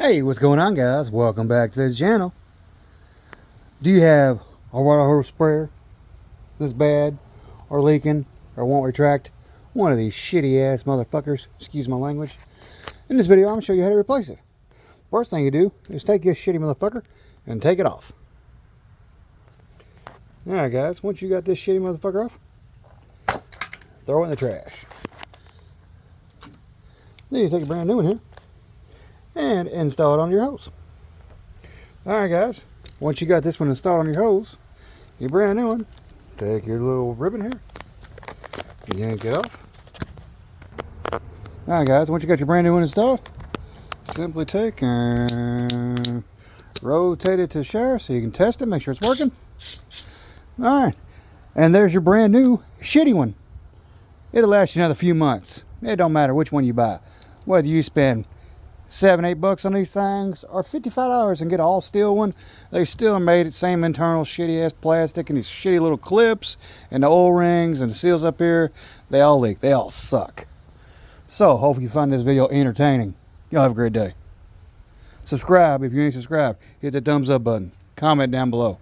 Hey, what's going on, guys? Welcome back to the channel. Do you have a water hose sprayer that's bad or leaking or won't retract? One of these shitty ass motherfuckers, excuse my language. In this video, I'm going to show you how to replace it. First thing you do is take this shitty motherfucker and take it off. Alright guys, once you got this shitty motherfucker off, throw it in the trash. Then you take a brand new one here and install it on your hose. Alright guys, once you got this one installed on your hose, your brand new one, take your little ribbon here, yank it off. Alright guys, once you got your brand new one installed, simply take and rotate it to the shower so you can test it, make sure it's working. Alright, and there's your brand new shitty one. It'll last you another few months. It don't matter which one you buy. Whether you spend $7-8 on these things or $55 and get an all steel one, they still made it same internal shitty ass plastic and these shitty little clips and the O-rings and the seals up here, they all leak. They all suck. So hopefully you find this video entertaining. Y'all have a great day. Subscribe if you ain't subscribed. Hit the thumbs up button. Comment down below.